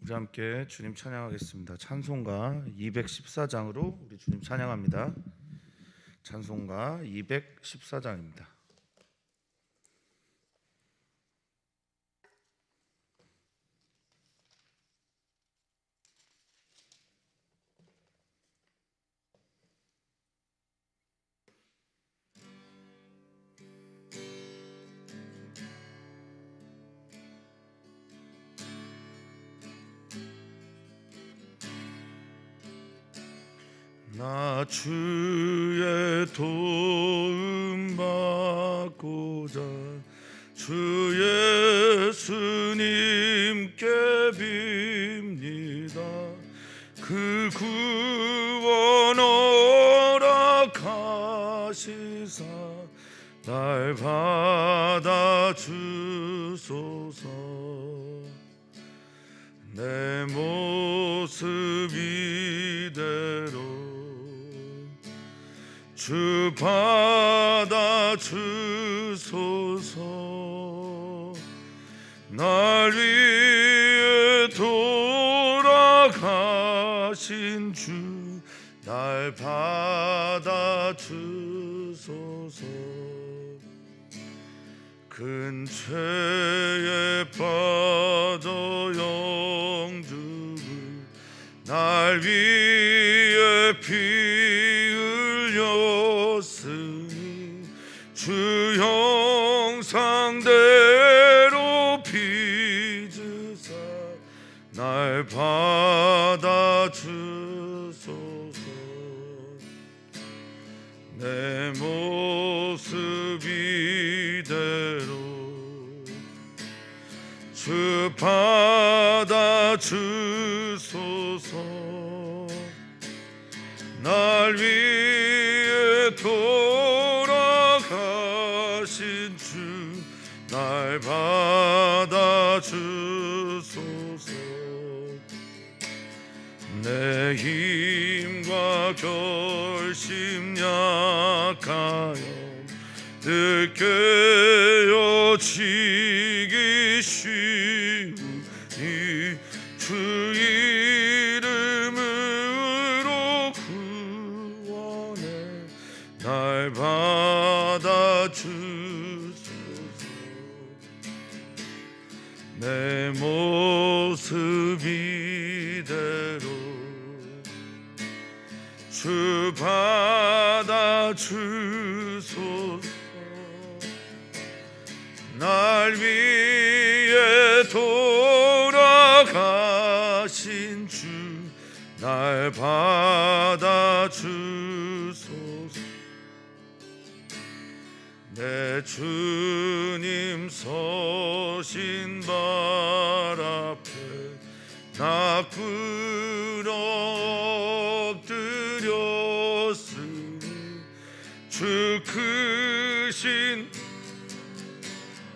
우리 함께 주님 찬양하겠습니다. 찬송가 214장으로 우리 주님 찬양합니다. 찬송가 214장입니다. 나 주의 도움 받고자 주 예수님께 빕니다. 그 구원 허락하시사 날 받아주소서. 내 모습 이대로 주 받아주소서. 날 위해 돌아가신 주 날 받아주소서. 큰 죄에 빠져 영죽을 날 위해 피 흘렸으니 주 형상대로 빚으사 날 받아주소서. 내 모습 이대로 주 받아주소서. 날 위해 돌아가신 주 날 받아주소서. 내 힘과 결심 약하여 늘 깨어지기 쉬우니 주 이름으로 구원해 날 받아주소서. 내 모습 이대로 주 받아주소서. 날 위해 돌아가신 주 날 받아주소서. 내 주님 서신 발 앞에 나 엎드렸으니 주 크신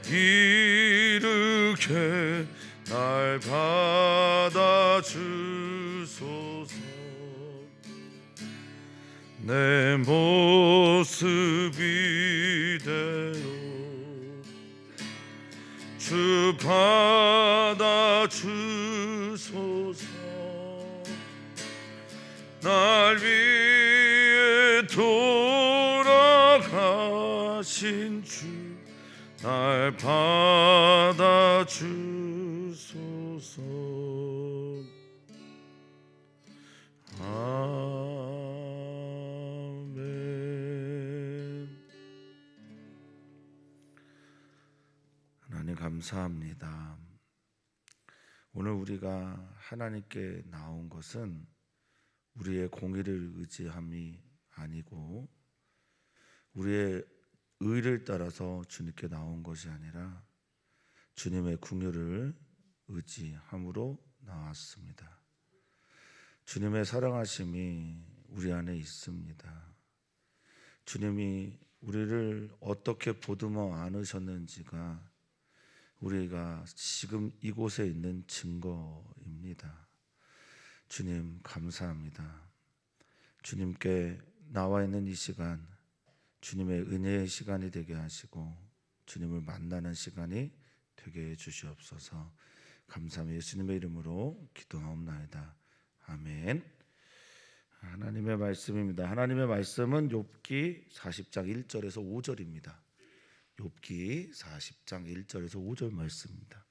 이르게 날 받아주소서. 내 모습 이대로 주 받아주소서. 날 위해 돌아가신 주 날 받아주소서. 아멘. 하나님 감사합니다. 오늘 우리가 하나님께 나온 것은 우리의 공의를 의지함이 아니고 우리의 의를 따라서 주님께 나온 것이 아니라 주님의 긍휼을 의지함으로 나왔습니다. 주님의 사랑하심이 우리 안에 있습니다. 주님이 우리를 어떻게 보듬어 안으셨는지가 우리가 지금 이곳에 있는 증거입니다. 주님 감사합니다. 주님께 나와 있는 이 시간 주님의 은혜의 시간이 되게 하시고 주님을 만나는 시간이 되게 해 주시옵소서. 감사함이 예수님의 이름으로 기도하옵나이다. 아멘. 하나님의 말씀입니다. 하나님의 말씀은 욥기 40장 1절에서 5절입니다. 욥기 40장 1절에서 5절 말씀입니다.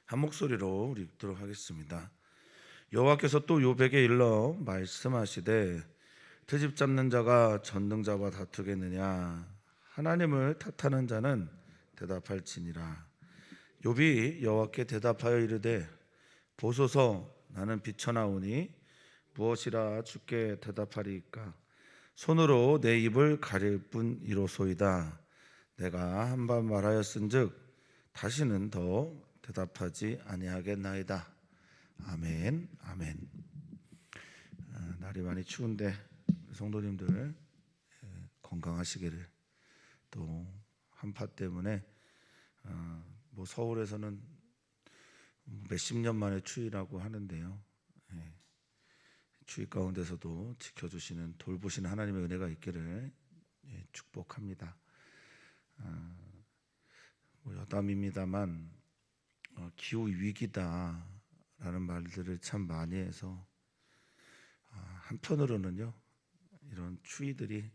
한 목소리로 우리 읽도록 하겠습니다. 여호와께서 또 욥에게 일러 말씀하시되 트집 잡는 자가 전능자와 다투겠느냐? 하나님을 탓하는 자는 대답할지니라. 욥이 여호와께 대답하여 이르되 보소서, 나는 비천하오니 무엇이라 주께 대답하리이까? 손으로 내 입을 가릴 뿐이로소이다. 내가 한 번 말하였은즉 다시는 더 대답하지 아니하겠나이다. 아멘. 아멘. 날이 많이 추운데 성도님들 건강하시기를, 또 한파 때문에 뭐 서울에서는 몇십 년 만에 추위라고 하는데요. 추위 가운데서도 지켜주시는, 돌보시는 하나님의 은혜가 있기를 축복합니다. 뭐 여담입니다만 기후 위기다라는 말들을 참 많이 해서 한편으로는요, 이런 추위들이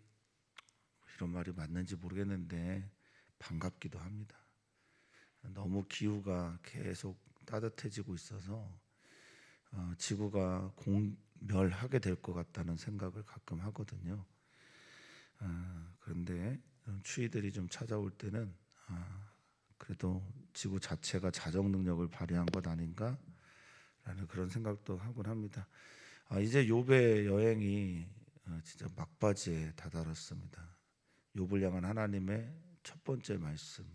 이런 말이 맞는지 모르겠는데 반갑기도 합니다. 너무 기후가 계속 따뜻해지고 있어서 지구가 공멸하게 될 것 같다는 생각을 가끔 하거든요. 그런데 추위들이 좀 찾아올 때는 그래도 지구 자체가 자정 능력을 발휘한 것 아닌가라는 그런 생각도 하곤 합니다. 이제 욥의 여행이 진짜 막바지에 다다랐습니다. 욥을 향한 하나님의 첫 번째 말씀,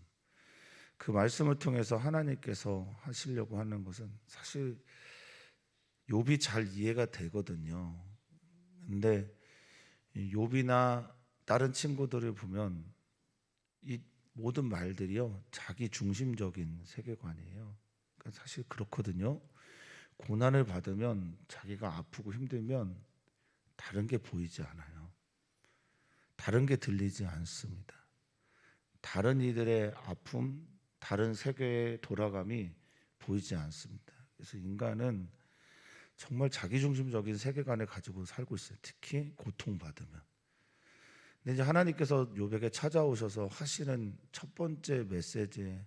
그 말씀을 통해서 하나님께서 하시려고 하는 것은 사실 욥이 잘 이해가 되거든요. 근데 욥이나 다른 친구들을 보면 이 모든 말들이요, 자기 중심적인 세계관이에요. 그러니까 사실 그렇거든요. 고난을 받으면, 자기가 아프고 힘들면 다른 게 보이지 않아요. 다른 게 들리지 않습니다. 다른 이들의 아픔, 다른 세계의 돌아감이 보이지 않습니다. 그래서 인간은 정말 자기중심적인 세계관을 가지고 살고 있어요. 특히 고통받으면. 근데 이제 하나님께서 욥에게 찾아오셔서 하시는 첫 번째 메시지의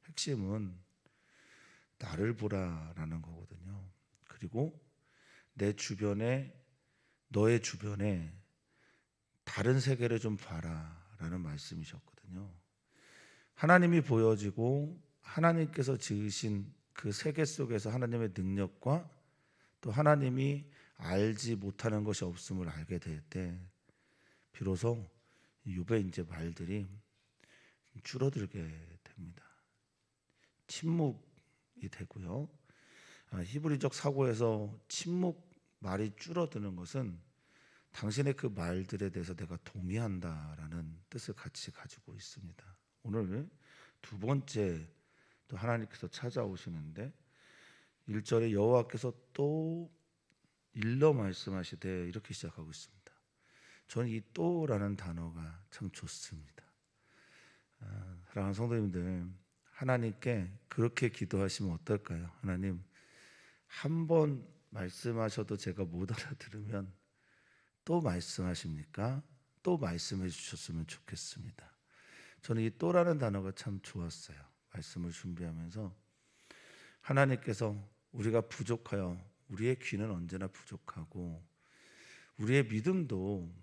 핵심은 나를 보라라는 거거든요. 그리고 내 주변에, 너의 주변에 다른 세계를 좀 봐라라는 말씀이셨거든요. 하나님이 보여지고 하나님께서 지으신 그 세계 속에서 하나님의 능력과 또 하나님이 알지 못하는 것이 없음을 알게 될 때 비로소 욥의 이제 말들이 줄어들게 됩니다. 침묵이 되고요. 히브리적 사고에서 침묵, 말이 줄어드는 것은 당신의 그 말들에 대해서 내가 동의한다라는 뜻을 같이 가지고 있습니다. 오늘 두 번째 또 하나님께서 찾아오시는데 1절에 여호와께서 또 일러 말씀하시되 이렇게 시작하고 있습니다. 저는 이 또라는 단어가 참 좋습니다. 사랑하는 성도님들, 하나님께 그렇게 기도하시면 어떨까요? 하나님, 한 번 말씀하셔도 제가 못 알아들으면 또 말씀하십니까? 또 말씀해 주셨으면 좋겠습니다. 저는 이 또라는 단어가 참 좋았어요. 말씀을 준비하면서 하나님께서 우리가 부족하여, 우리의 귀는 언제나 부족하고 우리의 믿음도,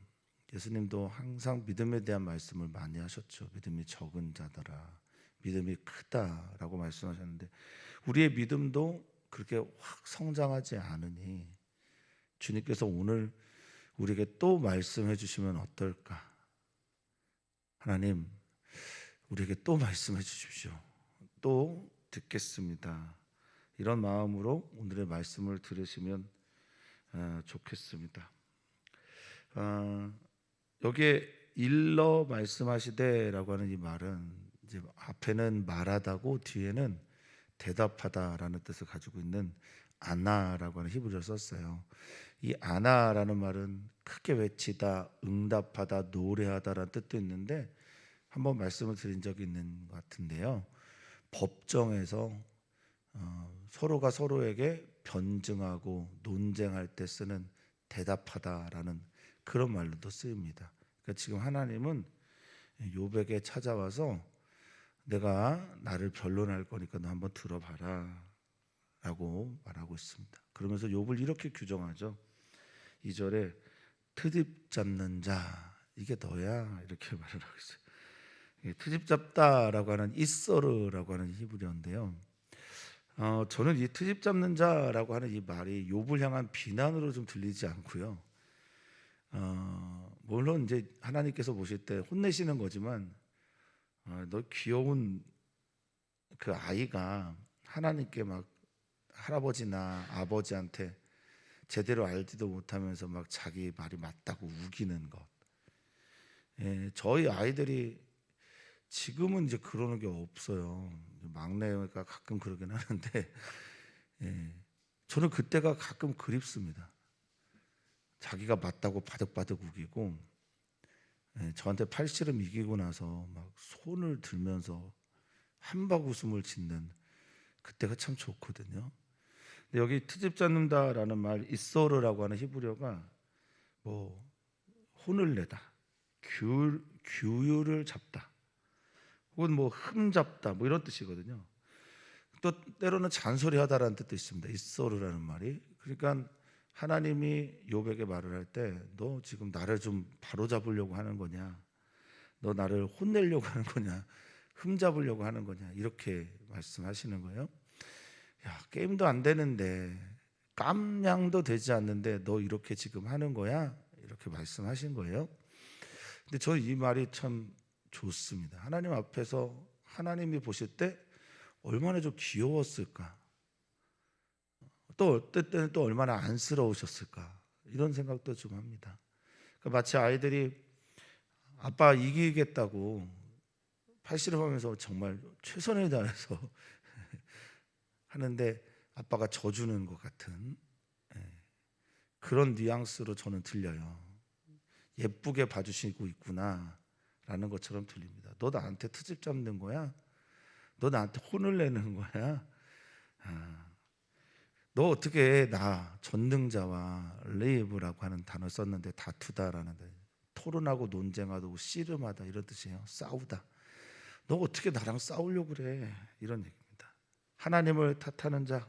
예수님도 항상 믿음에 대한 말씀을 많이 하셨죠. 믿음이 적은 자더라, 믿음이 크다라고 말씀하셨는데 우리의 믿음도 그렇게 확 성장하지 않으니 주님께서 오늘 우리에게 또 말씀해 주시면 어떨까? 하나님, 우리에게 또 말씀해 주십시오. 또 듣겠습니다. 이런 마음으로 오늘의 말씀을 들으시면 좋겠습니다. 여기에 일러 말씀하시되라고 하는 이 말은 이제 앞에는 말하다고 뒤에는 대답하다라는 뜻을 가지고 있는 아나라고 하는 히브리어를 썼어요. 이 아나라는 말은 크게 외치다, 응답하다, 노래하다라는 뜻도 있는데 한번 말씀을 드린 적이 있는 것 같은데요. 법정에서 서로가 서로에게 변증하고 논쟁할 때 쓰는 대답하다라는 그런 말로도 쓰입니다. 그러니까 지금 하나님은 욥에게 찾아와서 내가 나를 변론할 거니까 너 한번 들어봐라 라고 말하고 있습니다. 그러면서 욥을 이렇게 규정하죠. 2절에 트집 잡는 자 이게 너야 이렇게 말을 하고 있어요. 트집 잡다라고 하는 이서르라고 하는 히브리어인데요. 저는 이 트집 잡는 자라고 하는 이 말이 욥을 향한 비난으로 좀 들리지 않고요. 물론 이제 하나님께서 보실 때 혼내시는 거지만 너 귀여운 그 아이가 하나님께 막 할아버지나 아버지한테 제대로 알지도 못하면서 막 자기 말이 맞다고 우기는 것. 저희 아이들이 지금은 이제 그러는 게 없어요. 막내가 가끔 그러긴 하는데 저는 그때가 가끔 그립습니다. 자기가 맞다고 바득바득 우기고 저한테 팔씨름 이기고 나서 막 손을 들면서 한박 웃음을 짓는 그때가 참 좋거든요. 근데 여기 트집 잡는다라는 말 이소르라고 하는 히브리어가 뭐 혼을 내다, 규율을 잡다, 혹은 뭐 흠잡다 뭐 이런 뜻이거든요. 또 때로는 잔소리하다라는 뜻도 있습니다. 이소르라는 말이. 그러니까 하나님이 욥에게 말을 할 때 너 지금 나를 좀 바로잡으려고 하는 거냐, 너 나를 혼내려고 하는 거냐, 흠잡으려고 하는 거냐 이렇게 말씀하시는 거예요. 야, 게임도 안 되는데 깜냥도 되지 않는데 너 이렇게 지금 하는 거야? 이렇게 말씀하신 거예요. 근데 저 이 말이 참 좋습니다. 하나님 앞에서 하나님이 보실 때 얼마나 좀 귀여웠을까, 또 어떨 때는 또 얼마나 안쓰러우셨을까 이런 생각도 좀 합니다. 그러니까 마치 아이들이 아빠 이기겠다고 팔씨름하면서 정말 최선을 다해서 하는데 아빠가 져주는 것 같은 그런 뉘앙스로 저는 들려요. 예쁘게 봐주시고 있구나라는 것처럼 들립니다. 너 나한테 트집 잡는 거야? 너 나한테 혼을 내는 거야? 너 어떻게 나 전능자와 레이브라고 하는 단어 썼는데 다투다라는 토론하고 논쟁하고 씨름하다 이런 뜻이에요. 싸우다. 너 어떻게 나랑 싸우려고 그래? 이런 얘기입니다. 하나님을 탓하는 자,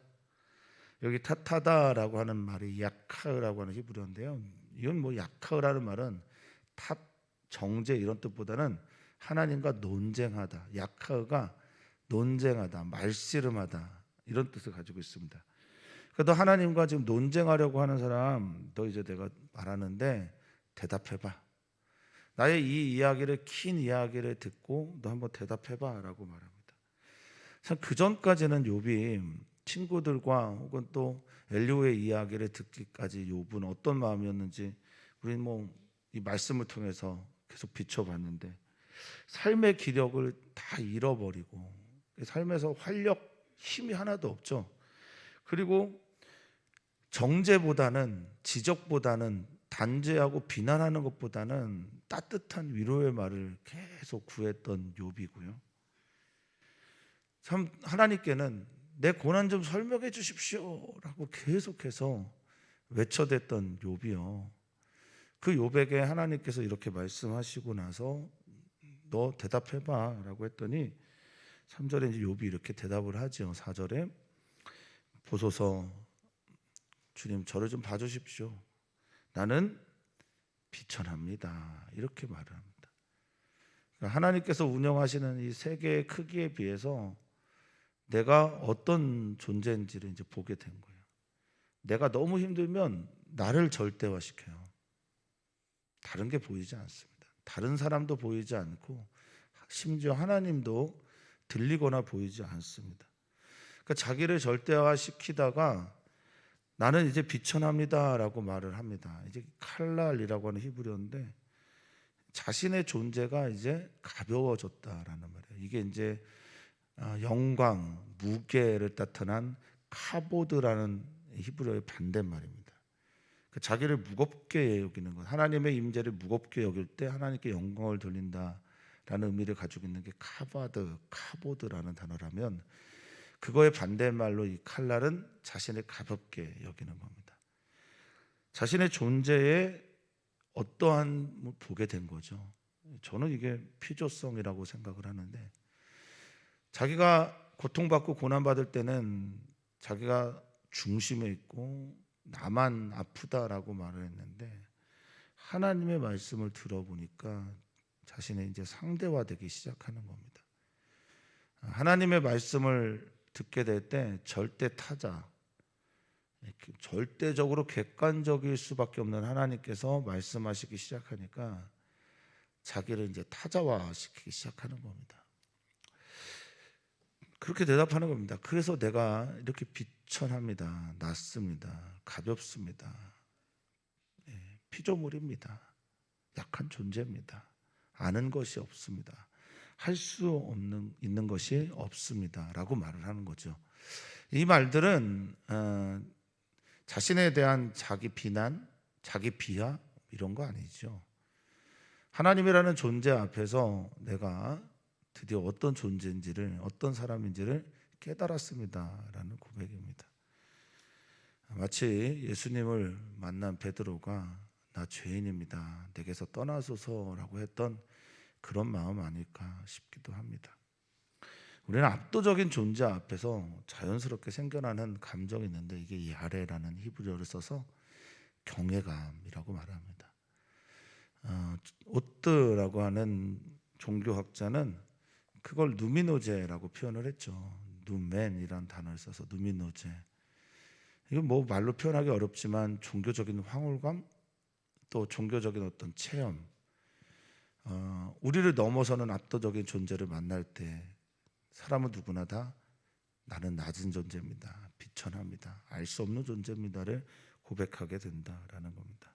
여기 탓하다라고 하는 말이 야카으라고 하는 히브리어인데요. 이건 뭐 야카으라는 말은 탓, 정죄 이런 뜻보다는 하나님과 논쟁하다. 야카으가 논쟁하다, 말씨름하다 이런 뜻을 가지고 있습니다. 그래도 하나님과 지금 논쟁하려고 하는 사람, 너 이제 내가 말하는데 대답해봐. 나의 이 이야기를 긴 이야기를 듣고 너 한번 대답해봐라고 말합니다. 참 그 전까지는 욥이 친구들과 혹은 또 엘리후의 이야기를 듣기까지 욥은 어떤 마음이었는지 우리는 뭐 이 말씀을 통해서 계속 비춰봤는데 삶의 기력을 다 잃어버리고 삶에서 활력, 힘이 하나도 없죠. 그리고 정죄보다는 지적보다는 단죄하고 비난하는 것보다는 따뜻한 위로의 말을 계속 구했던 욥이고요. 참 하나님께는 내 고난 좀 설명해 주십시오라고 계속해서 외쳐댔던 욥이요. 그 욥에게 하나님께서 이렇게 말씀하시고 나서 너 대답해봐라고 했더니 3절에 이제 욥이 이렇게 대답을 하죠. 4절에 보소서 주님 저를 좀 봐주십시오. 나는 비천합니다. 이렇게 말을 합니다. 그러니까 하나님께서 운영하시는 이 세계의 크기에 비해서 내가 어떤 존재인지를 이제 보게 된 거예요. 내가 너무 힘들면 나를 절대화시켜요. 다른 게 보이지 않습니다. 다른 사람도 보이지 않고 심지어 하나님도 들리거나 보이지 않습니다. 그러니까 자기를 절대화시키다가 나는 이제 비천합니다라고 말을 합니다. 이제 칼날이라고 하는 히브리어인데 자신의 존재가 이제 가벼워졌다라는 말이에요. 이게 이제 영광, 무게를 나타난 카보드라는 히브리어의 반대말입니다. 자기를 무겁게 여기는 것, 하나님의 임재를 무겁게 여길 때 하나님께 영광을 돌린다라는 의미를 가지고 있는 게 카보드라는 단어라면, 그거의 반대말로 이 칼날은 자신을 가볍게 여기는 겁니다. 자신의 존재에 어떠한 보게 된 거죠. 저는 이게 필요성이라고 생각을 하는데, 자기가 고통받고 고난받을 때는 자기가 중심에 있고 나만 아프다라고 말을 했는데, 하나님의 말씀을 들어보니까 자신의 이제 상대화되기 시작하는 겁니다. 하나님의 말씀을 듣게 될 때 절대 타자, 절대적으로 객관적일 수밖에 없는 하나님께서 말씀하시기 시작하니까 자기를 이제 타자화시키기 시작하는 겁니다. 그렇게 대답하는 겁니다. 그래서 내가 이렇게 비천합니다. 낮습니다. 가볍습니다. 피조물입니다. 약한 존재입니다. 아는 것이 없습니다. 할 수 있는 것이 없습니다. 라고 말을 하는 거죠. 이 말들은 자신에 대한 자기 비난, 자기 비하 이런 거 아니죠. 하나님이라는 존재 앞에서 내가 드디어 어떤 존재인지를, 어떤 사람인지를 깨달았습니다라는 고백입니다. 마치 예수님을 만난 베드로가 나 죄인입니다, 내게서 떠나소서라고 했던 그런 마음 아닐까 싶기도 합니다. 우리는 압도적인 존재 앞에서 자연스럽게 생겨나는 감정이 있는데, 이게 야레라는 히브리어를 써서 경외감이라고 말합니다. 오뜨라고 하는 종교학자는 그걸 누미노제라고 표현을 했죠. 누멘이란 단어를 써서 누미노제. 이건 뭐 말로 표현하기 어렵지만 종교적인 황홀감, 또 종교적인 어떤 체험, 우리를 넘어서는 압도적인 존재를 만날 때 사람은 누구나 다 나는 낮은 존재입니다, 비천합니다, 알 수 없는 존재입니다를 고백하게 된다라는 겁니다.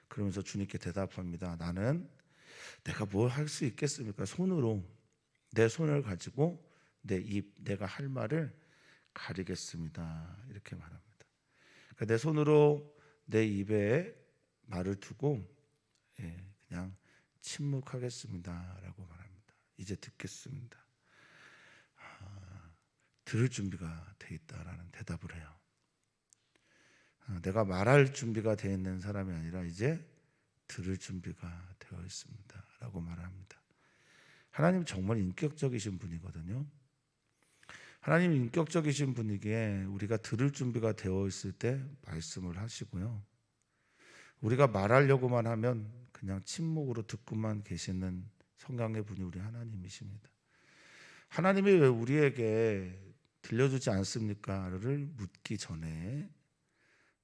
그러면서 주님께 대답합니다. 나는 내가 뭘 할 수 있겠습니까? 손으로, 내 손을 가지고 내 입, 내가 할 말을 가리겠습니다, 이렇게 말합니다. 그러니까 내 손으로 내 입에 말을 두고 그냥 침묵하겠습니다 라고 말합니다. 이제 듣겠습니다. 들을 준비가 돼 있다라는 대답을 해요. 내가 말할 준비가 되어 있는 사람이 아니라 이제 들을 준비가 되어 있습니다 라고 말합니다. 하나님 정말 인격적이신 분이거든요. 하나님 인격적이신 분이기에 우리가 들을 준비가 되어 있을 때 말씀을 하시고요, 우리가 말하려고만 하면 그냥 침묵으로 듣고만 계시는 성경의 분이 우리 하나님이십니다. 하나님이 왜 우리에게 들려주지 않습니까?를 묻기 전에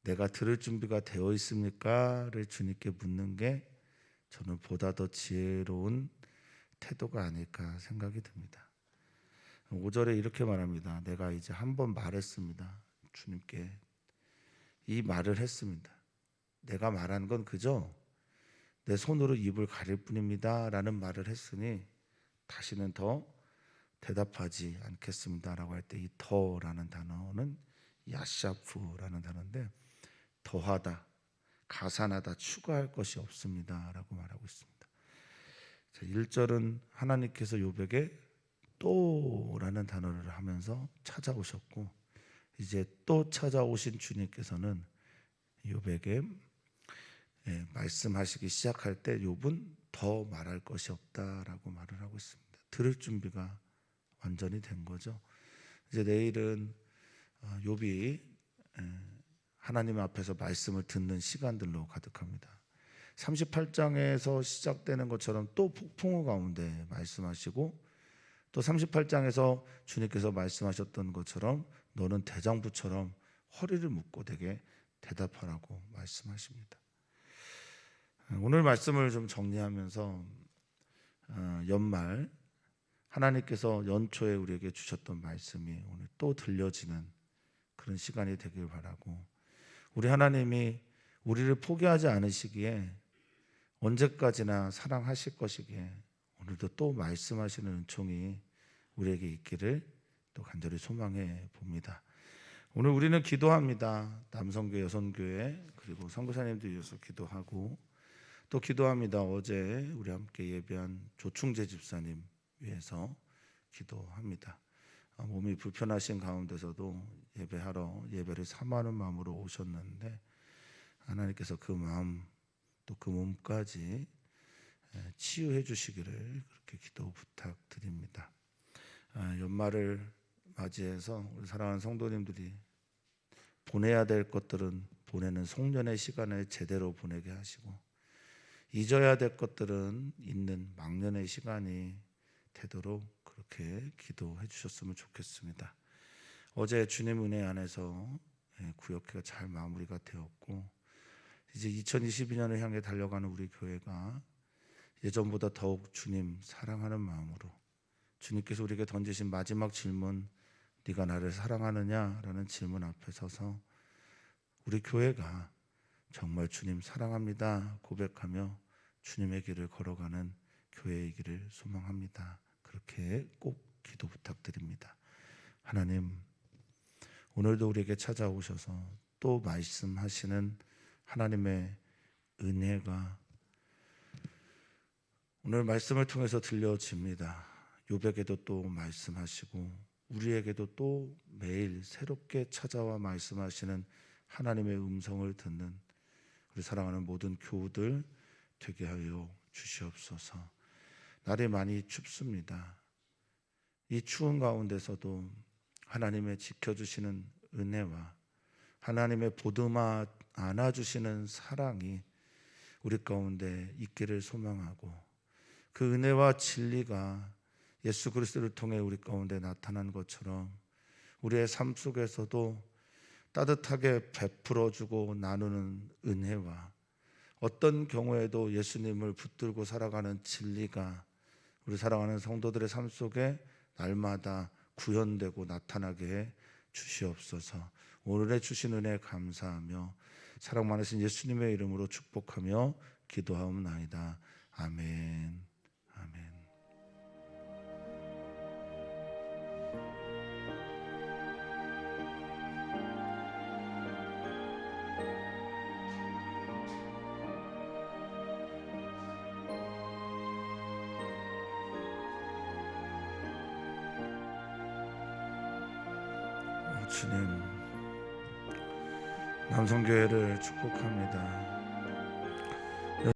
내가 들을 준비가 되어 있습니까?를 주님께 묻는 게 저는 보다 더 지혜로운 태도가 아닐까 생각이 듭니다. 5절에 이렇게 말합니다. 내가 이제 한 번 말했습니다. 주님께 이 말을 했습니다. 내가 말한 건 그저 내 손으로 입을 가릴 뿐입니다 라는 말을 했으니 다시는 더 대답하지 않겠습니다 라고 할 때 이 더라는 단어는 야샤프라는 단어인데, 더하다, 가산하다, 추가할 것이 없습니다 라고 말하고 있습니다. 1절은 하나님께서 욥에게 또라는 단어를 하면서 찾아오셨고, 이제 또 찾아오신 주님께서는 욥에게 말씀하시기 시작할 때 욥은 더 말할 것이 없다라고 말을 하고 있습니다. 들을 준비가 완전히 된 거죠. 이제 내일은 욥이 하나님 앞에서 말씀을 듣는 시간들로 가득합니다. 38장에서 시작되는 것처럼 또 폭풍우 가운데 말씀하시고, 또 38장에서 주님께서 말씀하셨던 것처럼 너는 대장부처럼 허리를 묶고 내게 대답하라고 말씀하십니다. 오늘 말씀을 좀 정리하면서 연말 하나님께서 연초에 우리에게 주셨던 말씀이 오늘 또 들려지는 그런 시간이 되길 바라고, 우리 하나님이 우리를 포기하지 않으시기에 언제까지나 사랑하실 것이기에 오늘도 또 말씀하시는 은총이 우리에게 있기를 또 간절히 소망해 봅니다. 오늘 우리는 기도합니다. 남성교회, 여성교회 그리고 선교사님들 위해서 기도하고 또 기도합니다. 어제 우리 함께 예배한 조충재 집사님 위해서 기도합니다. 몸이 불편하신 가운데서도 예배하러 예배를 사모하는 마음으로 오셨는데 하나님께서 그 마음 또 그 몸까지 치유해 주시기를 그렇게 기도 부탁드립니다. 연말을 맞이해서 우리 사랑하는 성도님들이 보내야 될 것들은 보내는 송년의 시간을 제대로 보내게 하시고 잊어야 될 것들은 잊는 망년의 시간이 되도록 그렇게 기도해 주셨으면 좋겠습니다. 어제 주님 은혜 안에서 구역회가 잘 마무리가 되었고 이제 2022년을 향해 달려가는 우리 교회가 예전보다 더욱 주님 사랑하는 마음으로 주님께서 우리에게 던지신 마지막 질문 네가 나를 사랑하느냐라는 질문 앞에 서서 우리 교회가 정말 주님 사랑합니다 고백하며 주님의 길을 걸어가는 교회이기를 소망합니다. 그렇게 꼭 기도 부탁드립니다. 하나님, 오늘도 우리에게 찾아오셔서 또 말씀하시는 하나님의 은혜가 오늘 말씀을 통해서 들려집니다. 욥에게도 또 말씀하시고 우리에게도 또 매일 새롭게 찾아와 말씀하시는 하나님의 음성을 듣는 우리 사랑하는 모든 교우들 되게 하여 주시옵소서. 날이 많이 춥습니다. 이 추운 가운데서도 하나님의 지켜주시는 은혜와 하나님의 보듬어 안아주시는 사랑이 우리 가운데 있기를 소망하고 그 은혜와 진리가 예수 그리스도를 통해 우리 가운데 나타난 것처럼 우리의 삶 속에서도 따뜻하게 베풀어주고 나누는 은혜와 어떤 경우에도 예수님을 붙들고 살아가는 진리가 우리 사랑하는 성도들의 삶 속에 날마다 구현되고 나타나게 해 주시옵소서. 오늘의 주신 은혜 감사하며 사랑 많으신 예수님의 이름으로 축복하며 기도하옵나이다. 아멘. 아멘. 주님, 남성교회를 축복합니다.